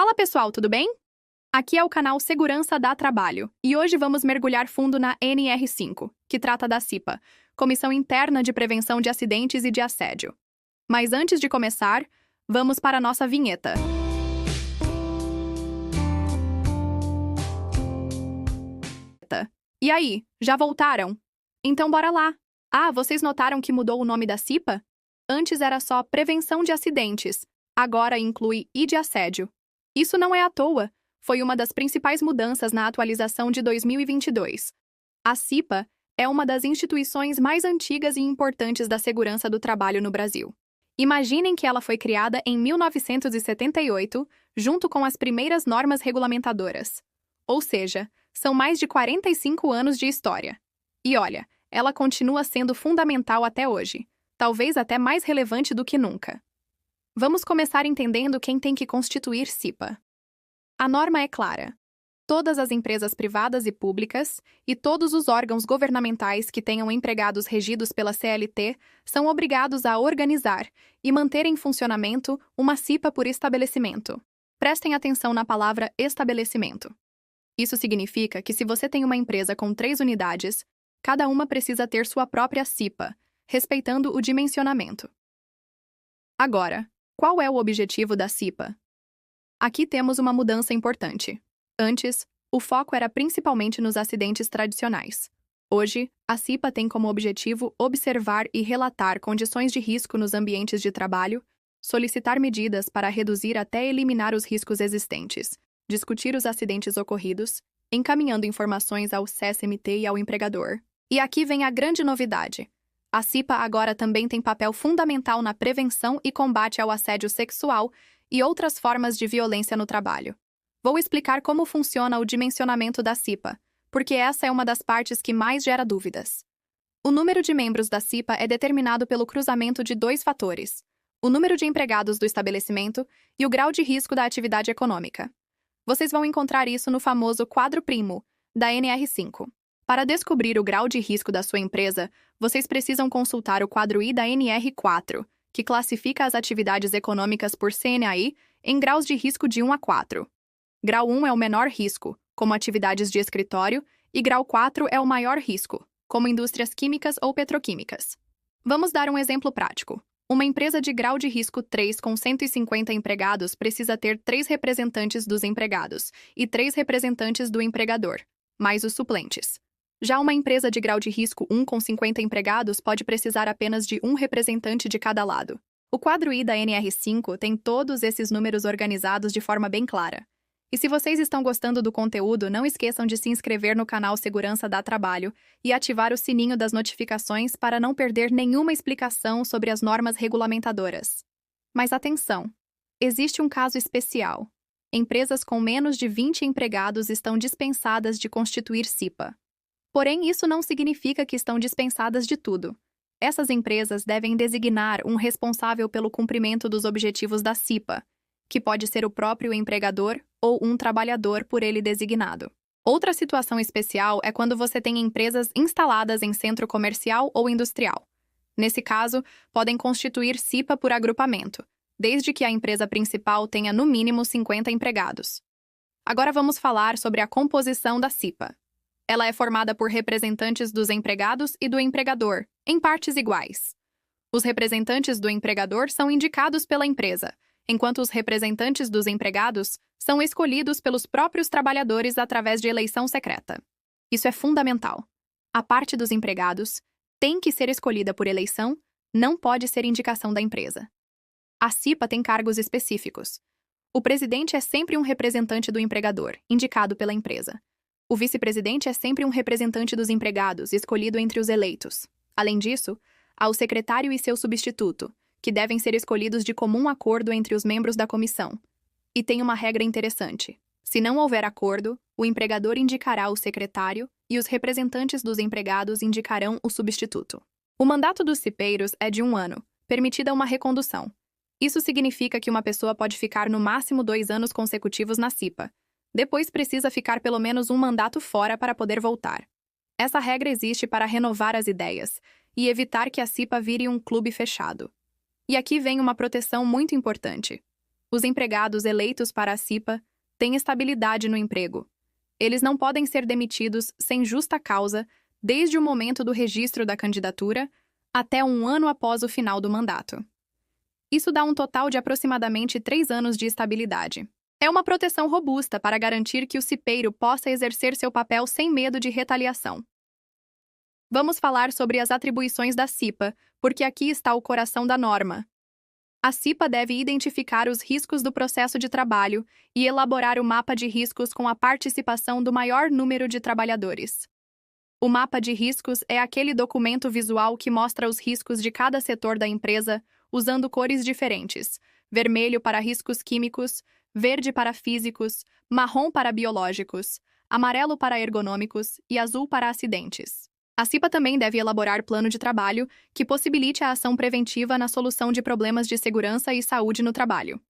Fala pessoal, tudo bem? Aqui é o canal Segurança dá Trabalho e hoje vamos mergulhar fundo na NR5, que trata da CIPA, Comissão Interna de Prevenção de Acidentes e de Assédio. Mas antes de começar, vamos para a nossa vinheta. E aí, já voltaram? Então bora lá! Ah, vocês notaram que mudou o nome da CIPA? Antes era só Prevenção de Acidentes, agora inclui I de Assédio. Isso não é à toa, foi uma das principais mudanças na atualização de 2022. A CIPA é uma das instituições mais antigas e importantes da segurança do trabalho no Brasil. Imaginem que ela foi criada em 1978, junto com as primeiras normas regulamentadoras. Ou seja, são mais de 45 anos de história. E olha, ela continua sendo fundamental até hoje, talvez até mais relevante do que nunca. Vamos começar entendendo quem tem que constituir CIPA. A norma é clara. Todas as empresas privadas e públicas e todos os órgãos governamentais que tenham empregados regidos pela CLT são obrigados a organizar e manter em funcionamento uma CIPA por estabelecimento. Prestem atenção na palavra estabelecimento. Isso significa que se você tem uma empresa com 3 unidades, cada uma precisa ter sua própria CIPA, respeitando o dimensionamento. Agora, qual é o objetivo da CIPA? Aqui temos uma mudança importante. Antes, o foco era principalmente nos acidentes tradicionais. Hoje, a CIPA tem como objetivo observar e relatar condições de risco nos ambientes de trabalho, solicitar medidas para reduzir até eliminar os riscos existentes, discutir os acidentes ocorridos, encaminhando informações ao CSMT e ao empregador. E aqui vem a grande novidade. A CIPA agora também tem papel fundamental na prevenção e combate ao assédio sexual e outras formas de violência no trabalho. Vou explicar como funciona o dimensionamento da CIPA, porque essa é uma das partes que mais gera dúvidas. O número de membros da CIPA é determinado pelo cruzamento de 2 fatores: o número de empregados do estabelecimento e o grau de risco da atividade econômica. Vocês vão encontrar isso no famoso quadro primo da NR5. Para descobrir o grau de risco da sua empresa, vocês precisam consultar o quadro I da NR4, que classifica as atividades econômicas por CNAI em graus de risco de 1 a 4. Grau 1 é o menor risco, como atividades de escritório, e grau 4 é o maior risco, como indústrias químicas ou petroquímicas. Vamos dar um exemplo prático. Uma empresa de grau de risco 3 com 150 empregados precisa ter 3 representantes dos empregados e 3 representantes do empregador, mais os suplentes. Já uma empresa de grau de risco 1 com 50 empregados pode precisar apenas de 1 representante de cada lado. O quadro I da NR5 tem todos esses números organizados de forma bem clara. E se vocês estão gostando do conteúdo, não esqueçam de se inscrever no canal Segurança dá Trabalho e ativar o sininho das notificações para não perder nenhuma explicação sobre as normas regulamentadoras. Mas atenção! Existe um caso especial. Empresas com menos de 20 empregados estão dispensadas de constituir CIPA. Porém, isso não significa que estão dispensadas de tudo. Essas empresas devem designar um responsável pelo cumprimento dos objetivos da CIPA, que pode ser o próprio empregador ou um trabalhador por ele designado. Outra situação especial é quando você tem empresas instaladas em centro comercial ou industrial. Nesse caso, podem constituir CIPA por agrupamento, desde que a empresa principal tenha no mínimo 50 empregados. Agora vamos falar sobre a composição da CIPA. Ela é formada por representantes dos empregados e do empregador, em partes iguais. Os representantes do empregador são indicados pela empresa, enquanto os representantes dos empregados são escolhidos pelos próprios trabalhadores através de eleição secreta. Isso é fundamental. A parte dos empregados tem que ser escolhida por eleição, não pode ser indicação da empresa. A CIPA tem cargos específicos. O presidente é sempre um representante do empregador, indicado pela empresa. O vice-presidente é sempre um representante dos empregados, escolhido entre os eleitos. Além disso, há o secretário e seu substituto, que devem ser escolhidos de comum acordo entre os membros da comissão. E tem uma regra interessante. Se não houver acordo, o empregador indicará o secretário e os representantes dos empregados indicarão o substituto. O mandato dos cipeiros é de 1 ano, permitida uma recondução. Isso significa que uma pessoa pode ficar no máximo 2 anos consecutivos na CIPA. Depois precisa ficar pelo menos um mandato fora para poder voltar. Essa regra existe para renovar as ideias e evitar que a CIPA vire um clube fechado. E aqui vem uma proteção muito importante. Os empregados eleitos para a CIPA têm estabilidade no emprego. Eles não podem ser demitidos sem justa causa desde o momento do registro da candidatura até 1 ano após o final do mandato. Isso dá um total de aproximadamente 3 anos de estabilidade. É uma proteção robusta para garantir que o cipeiro possa exercer seu papel sem medo de retaliação. Vamos falar sobre as atribuições da CIPA, porque aqui está o coração da norma. A CIPA deve identificar os riscos do processo de trabalho e elaborar o mapa de riscos com a participação do maior número de trabalhadores. O mapa de riscos é aquele documento visual que mostra os riscos de cada setor da empresa usando cores diferentes: vermelho para riscos químicos, verde para físicos, marrom para biológicos, amarelo para ergonômicos e azul para acidentes. A CIPA também deve elaborar plano de trabalho que possibilite a ação preventiva na solução de problemas de segurança e saúde no trabalho.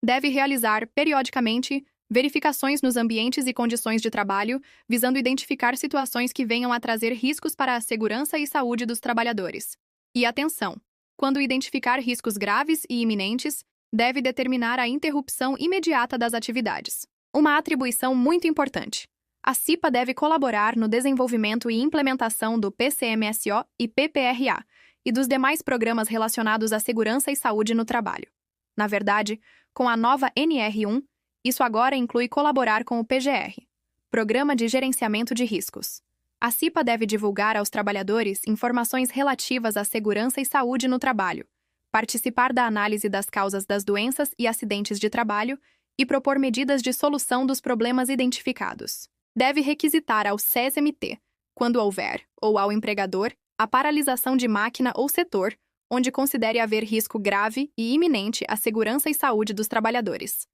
Deve realizar, periodicamente, verificações nos ambientes e condições de trabalho, visando identificar situações que venham a trazer riscos para a segurança e saúde dos trabalhadores. E atenção! Quando identificar riscos graves e iminentes, deve determinar a interrupção imediata das atividades. Uma atribuição muito importante. A CIPA deve colaborar no desenvolvimento e implementação do PCMSO e PPRA e dos demais programas relacionados à segurança e saúde no trabalho. Na verdade, com a nova NR1, isso agora inclui colaborar com o PGR, Programa de Gerenciamento de Riscos. A CIPA deve divulgar aos trabalhadores informações relativas à segurança e saúde no trabalho, participar da análise das causas das doenças e acidentes de trabalho e propor medidas de solução dos problemas identificados. Deve requisitar ao SESMT, quando houver, ou ao empregador, a paralisação de máquina ou setor, onde considere haver risco grave e iminente à segurança e saúde dos trabalhadores.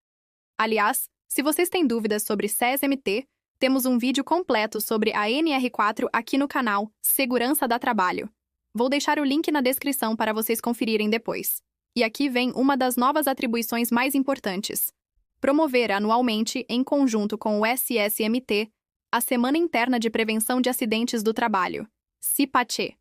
Aliás, se vocês têm dúvidas sobre SESMT, temos um vídeo completo sobre a NR4 aqui no canal Segurança da Trabalho. Vou deixar o link na descrição para vocês conferirem depois. E aqui vem uma das novas atribuições mais importantes: promover anualmente, em conjunto com o SSMT, a Semana Interna de Prevenção de Acidentes do Trabalho, CIPACE.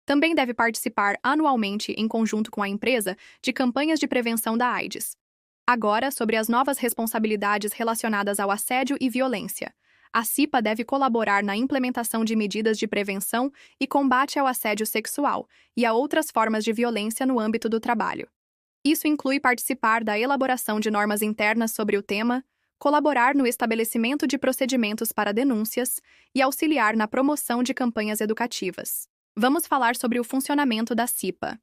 Também deve participar anualmente, em conjunto com a empresa, de campanhas de prevenção da AIDS. Agora, sobre as novas responsabilidades relacionadas ao assédio e violência. A CIPA deve colaborar na implementação de medidas de prevenção e combate ao assédio sexual e a outras formas de violência no âmbito do trabalho. Isso inclui participar da elaboração de normas internas sobre o tema, colaborar no estabelecimento de procedimentos para denúncias e auxiliar na promoção de campanhas educativas. Vamos falar sobre o funcionamento da CIPA.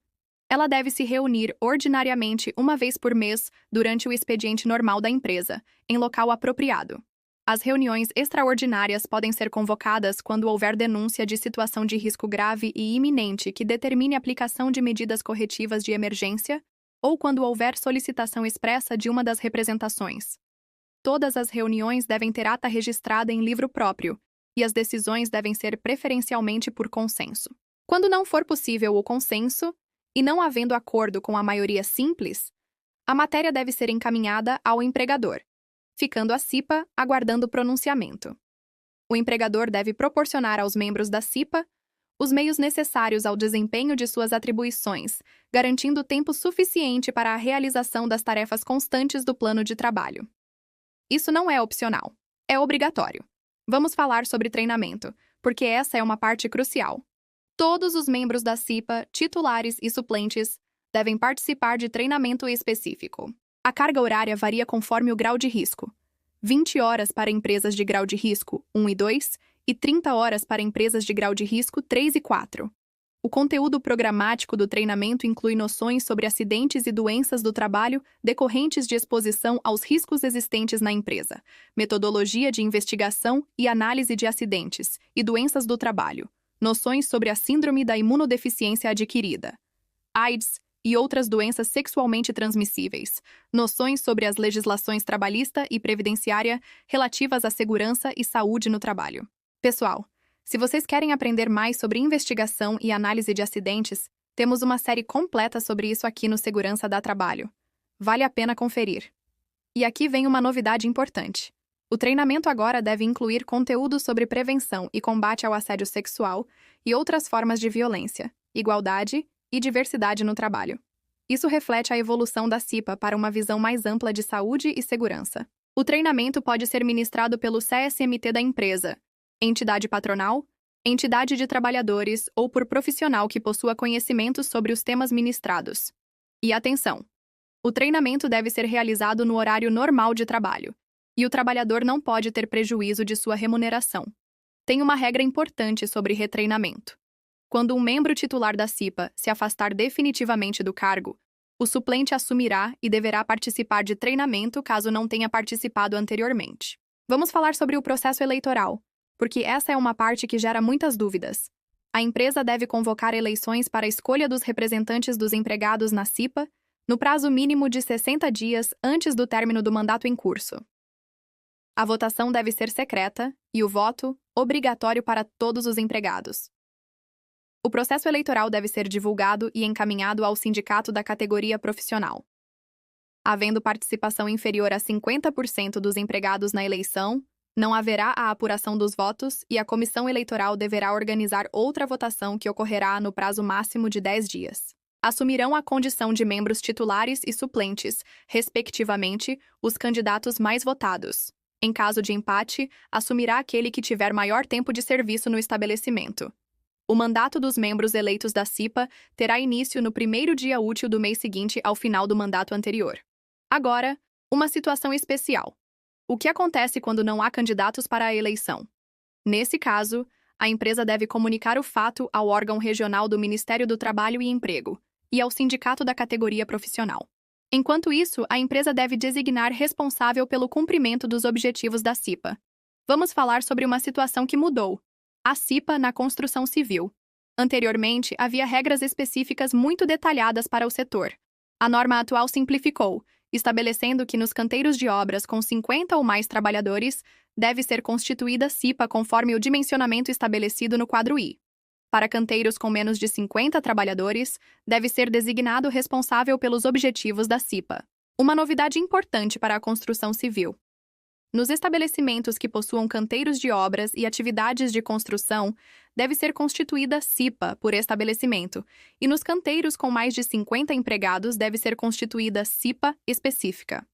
Ela deve se reunir ordinariamente uma vez por mês durante o expediente normal da empresa, em local apropriado. As reuniões extraordinárias podem ser convocadas quando houver denúncia de situação de risco grave e iminente que determine a aplicação de medidas corretivas de emergência, ou quando houver solicitação expressa de uma das representações. Todas as reuniões devem ter ata registrada em livro próprio, e as decisões devem ser preferencialmente por consenso. Quando não for possível o consenso, e não havendo acordo com a maioria simples, a matéria deve ser encaminhada ao empregador, ficando a CIPA aguardando o pronunciamento. O empregador deve proporcionar aos membros da CIPA os meios necessários ao desempenho de suas atribuições, garantindo tempo suficiente para a realização das tarefas constantes do plano de trabalho. Isso não é opcional, é obrigatório. Vamos falar sobre treinamento, porque essa é uma parte crucial. Todos os membros da CIPA, titulares e suplentes, devem participar de treinamento específico. A carga horária varia conforme o grau de risco: 20 horas para empresas de grau de risco 1 e 2 e 30 horas para empresas de grau de risco 3 e 4. O conteúdo programático do treinamento inclui noções sobre acidentes e doenças do trabalho decorrentes de exposição aos riscos existentes na empresa, metodologia de investigação e análise de acidentes e doenças do trabalho, noções sobre a síndrome da imunodeficiência adquirida, AIDS e outras doenças sexualmente transmissíveis, noções sobre as legislações trabalhista e previdenciária relativas à segurança e saúde no trabalho. Pessoal, se vocês querem aprender mais sobre investigação e análise de acidentes, temos uma série completa sobre isso aqui no Segurança da Trabalho. Vale a pena conferir. E aqui vem uma novidade importante. O treinamento agora deve incluir conteúdo sobre prevenção e combate ao assédio sexual e outras formas de violência, igualdade e diversidade no trabalho. Isso reflete a evolução da CIPA para uma visão mais ampla de saúde e segurança. O treinamento pode ser ministrado pelo CSMT da empresa, entidade patronal, entidade de trabalhadores ou por profissional que possua conhecimentos sobre os temas ministrados. E atenção! O treinamento deve ser realizado no horário normal de trabalho, e o trabalhador não pode ter prejuízo de sua remuneração. Tem uma regra importante sobre retreinamento. Quando um membro titular da CIPA se afastar definitivamente do cargo, o suplente assumirá e deverá participar de treinamento caso não tenha participado anteriormente. Vamos falar sobre o processo eleitoral, porque essa é uma parte que gera muitas dúvidas. A empresa deve convocar eleições para a escolha dos representantes dos empregados na CIPA no prazo mínimo de 60 dias antes do término do mandato em curso. A votação deve ser secreta e o voto obrigatório para todos os empregados. O processo eleitoral deve ser divulgado e encaminhado ao sindicato da categoria profissional. Havendo participação inferior a 50% dos empregados na eleição, não haverá a apuração dos votos e a comissão eleitoral deverá organizar outra votação que ocorrerá no prazo máximo de 10 dias. Assumirão a condição de membros titulares e suplentes, respectivamente, os candidatos mais votados. Em caso de empate, assumirá aquele que tiver maior tempo de serviço no estabelecimento. O mandato dos membros eleitos da CIPA terá início no primeiro dia útil do mês seguinte ao final do mandato anterior. Agora, uma situação especial. O que acontece quando não há candidatos para a eleição? Nesse caso, a empresa deve comunicar o fato ao órgão regional do Ministério do Trabalho e Emprego e ao sindicato da categoria profissional. Enquanto isso, a empresa deve designar responsável pelo cumprimento dos objetivos da CIPA. Vamos falar sobre uma situação que mudou: a CIPA na construção civil. Anteriormente, havia regras específicas muito detalhadas para o setor. A norma atual simplificou, estabelecendo que nos canteiros de obras com 50 ou mais trabalhadores, deve ser constituída CIPA conforme o dimensionamento estabelecido no quadro I. Para canteiros com menos de 50 trabalhadores, deve ser designado responsável pelos objetivos da CIPA. Uma novidade importante para a construção civil. Nos estabelecimentos que possuam canteiros de obras e atividades de construção, deve ser constituída CIPA por estabelecimento, e nos canteiros com mais de 50 empregados deve ser constituída CIPA específica.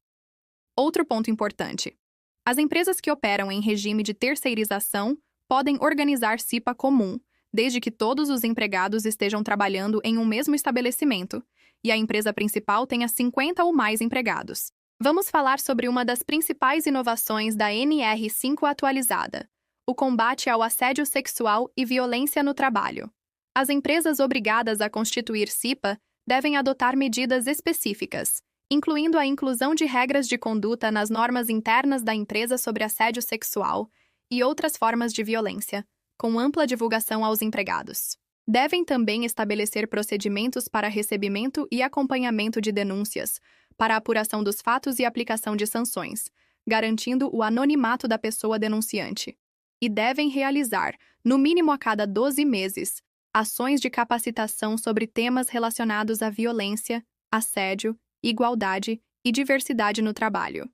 Outro ponto importante: as empresas que operam em regime de terceirização podem organizar CIPA comum, desde que todos os empregados estejam trabalhando em um mesmo estabelecimento e a empresa principal tenha 50 ou mais empregados. Vamos falar sobre uma das principais inovações da NR5 atualizada: o combate ao assédio sexual e violência no trabalho. As empresas obrigadas a constituir CIPA devem adotar medidas específicas, incluindo a inclusão de regras de conduta nas normas internas da empresa sobre assédio sexual e outras formas de violência, com ampla divulgação aos empregados. Devem também estabelecer procedimentos para recebimento e acompanhamento de denúncias, para a apuração dos fatos e aplicação de sanções, garantindo o anonimato da pessoa denunciante. E devem realizar, no mínimo a cada 12 meses, ações de capacitação sobre temas relacionados à violência, assédio, igualdade e diversidade no trabalho.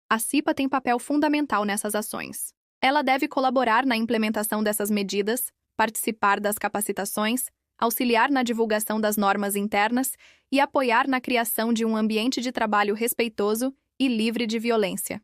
A CIPA tem papel fundamental nessas ações. Ela deve colaborar na implementação dessas medidas, participar das capacitações, auxiliar na divulgação das normas internas e apoiar na criação de um ambiente de trabalho respeitoso e livre de violência.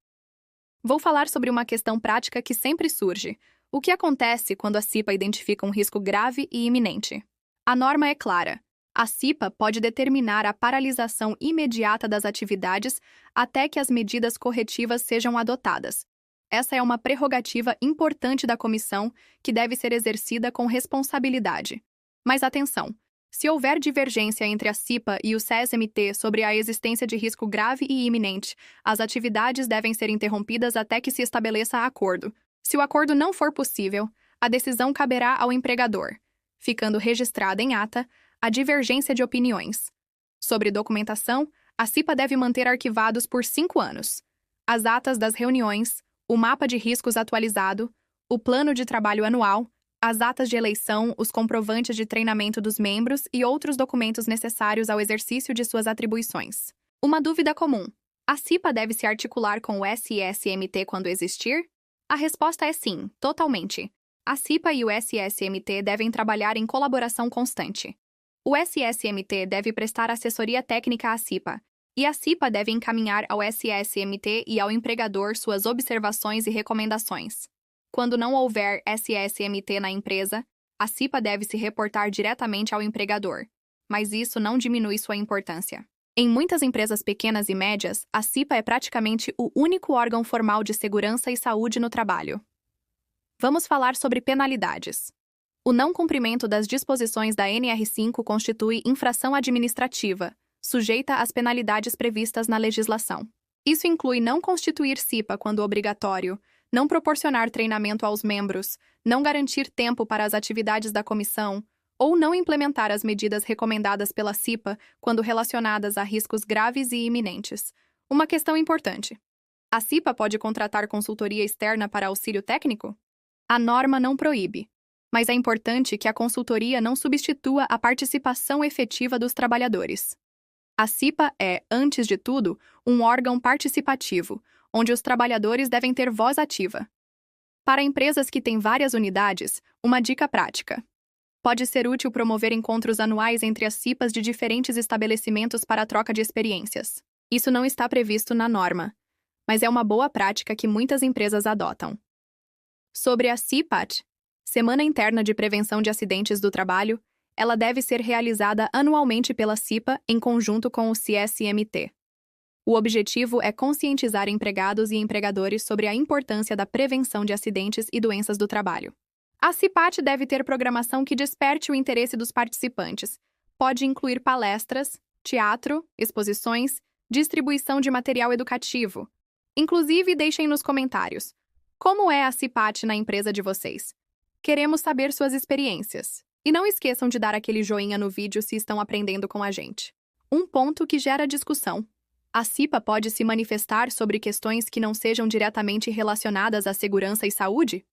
Vou falar sobre uma questão prática que sempre surge: o que acontece quando a CIPA identifica um risco grave e iminente? A norma é clara. A CIPA pode determinar a paralisação imediata das atividades até que as medidas corretivas sejam adotadas. Essa é uma prerrogativa importante da comissão que deve ser exercida com responsabilidade. Mas atenção! Se houver divergência entre a CIPA e o CSMT sobre a existência de risco grave e iminente, as atividades devem ser interrompidas até que se estabeleça acordo. Se o acordo não for possível, a decisão caberá ao empregador, ficando registrada em ata a divergência de opiniões. Sobre documentação, a CIPA deve manter arquivados por 5 anos as atas das reuniões, o mapa de riscos atualizado, o plano de trabalho anual, as atas de eleição, os comprovantes de treinamento dos membros e outros documentos necessários ao exercício de suas atribuições. Uma dúvida comum: a CIPA deve se articular com o SSMT quando existir? A resposta é sim, totalmente. A CIPA e o SSMT devem trabalhar em colaboração constante. O SSMT deve prestar assessoria técnica à CIPA, e a CIPA deve encaminhar ao SSMT e ao empregador suas observações e recomendações. Quando não houver SSMT na empresa, a CIPA deve se reportar diretamente ao empregador, mas isso não diminui sua importância. Em muitas empresas pequenas e médias, a CIPA é praticamente o único órgão formal de segurança e saúde no trabalho. Vamos falar sobre penalidades. O não cumprimento das disposições da NR5 constitui infração administrativa, sujeita às penalidades previstas na legislação. Isso inclui não constituir CIPA quando obrigatório, não proporcionar treinamento aos membros, não garantir tempo para as atividades da comissão, ou não implementar as medidas recomendadas pela CIPA quando relacionadas a riscos graves e iminentes. Uma questão importante: a CIPA pode contratar consultoria externa para auxílio técnico? A norma não proíbe, mas é importante que a consultoria não substitua a participação efetiva dos trabalhadores. A CIPA é, antes de tudo, um órgão participativo, onde os trabalhadores devem ter voz ativa. Para empresas que têm várias unidades, uma dica prática: pode ser útil promover encontros anuais entre as CIPAs de diferentes estabelecimentos para a troca de experiências. Isso não está previsto na norma, mas é uma boa prática que muitas empresas adotam. Sobre a CIPAT, Semana Interna de Prevenção de Acidentes do Trabalho, ela deve ser realizada anualmente pela CIPA em conjunto com o CSMT. O objetivo é conscientizar empregados e empregadores sobre a importância da prevenção de acidentes e doenças do trabalho. A CIPAT deve ter programação que desperte o interesse dos participantes. Pode incluir palestras, teatro, exposições, distribuição de material educativo. Inclusive, deixem nos comentários: como é a CIPAT na empresa de vocês? Queremos saber suas experiências. E não esqueçam de dar aquele joinha no vídeo se estão aprendendo com a gente. Um ponto que gera discussão: a CIPA pode se manifestar sobre questões que não sejam diretamente relacionadas à segurança e saúde?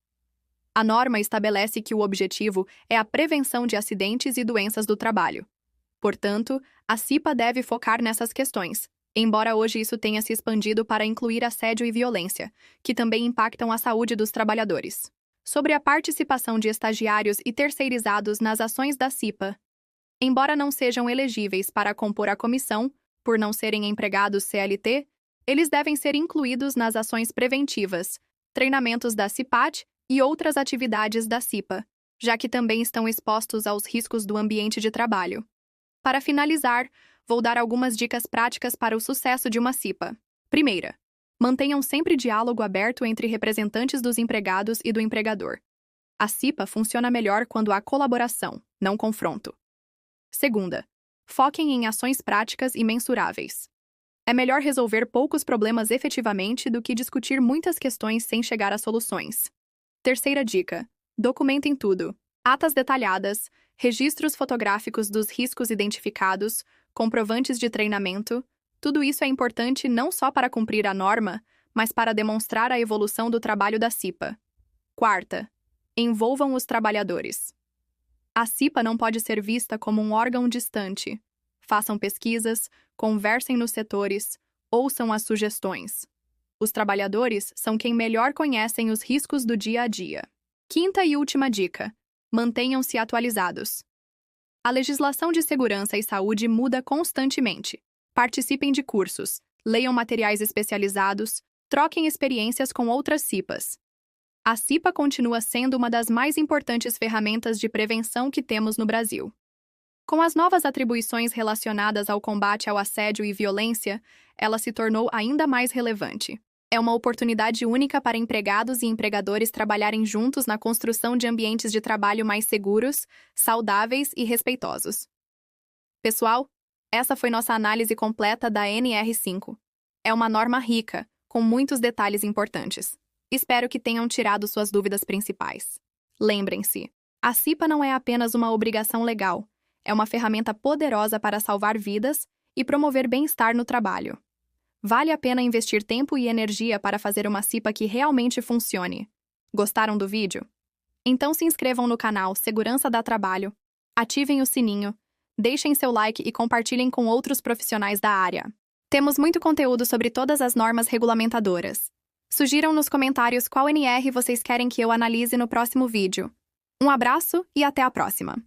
A norma estabelece que o objetivo é a prevenção de acidentes e doenças do trabalho. Portanto, a CIPA deve focar nessas questões, embora hoje isso tenha se expandido para incluir assédio e violência, que também impactam a saúde dos trabalhadores. Sobre a participação de estagiários e terceirizados nas ações da CIPA. Embora não sejam elegíveis para compor a comissão, por não serem empregados CLT, eles devem ser incluídos nas ações preventivas, treinamentos da CIPAT e outras atividades da CIPA, já que também estão expostos aos riscos do ambiente de trabalho. Para finalizar, vou dar algumas dicas práticas para o sucesso de uma CIPA. Primeira, mantenham sempre diálogo aberto entre representantes dos empregados e do empregador. A CIPA funciona melhor quando há colaboração, não confronto. Segunda, foquem em ações práticas e mensuráveis. É melhor resolver poucos problemas efetivamente do que discutir muitas questões sem chegar a soluções. Terceira dica: documentem tudo. Atas detalhadas, registros fotográficos dos riscos identificados, comprovantes de treinamento. Tudo isso é importante não só para cumprir a norma, mas para demonstrar a evolução do trabalho da CIPA. Quarta, envolvam os trabalhadores. A CIPA não pode ser vista como um órgão distante. Façam pesquisas, conversem nos setores, ouçam as sugestões. Os trabalhadores são quem melhor conhecem os riscos do dia a dia. Quinta e última dica: mantenham-se atualizados. A legislação de segurança e saúde muda constantemente. Participem de cursos, leiam materiais especializados, troquem experiências com outras CIPAs. A CIPA continua sendo uma das mais importantes ferramentas de prevenção que temos no Brasil. Com as novas atribuições relacionadas ao combate ao assédio e violência, ela se tornou ainda mais relevante. É uma oportunidade única para empregados e empregadores trabalharem juntos na construção de ambientes de trabalho mais seguros, saudáveis e respeitosos. Pessoal, essa foi nossa análise completa da NR5. É uma norma rica, com muitos detalhes importantes. Espero que tenham tirado suas dúvidas principais. Lembrem-se, a CIPA não é apenas uma obrigação legal, é uma ferramenta poderosa para salvar vidas e promover bem-estar no trabalho. Vale a pena investir tempo e energia para fazer uma CIPA que realmente funcione. Gostaram do vídeo? Então se inscrevam no canal Segurança dá Trabalho, ativem o sininho, deixem seu like e compartilhem com outros profissionais da área. Temos muito conteúdo sobre todas as normas regulamentadoras. Sugiram nos comentários qual NR vocês querem que eu analise no próximo vídeo. Um abraço e até a próxima!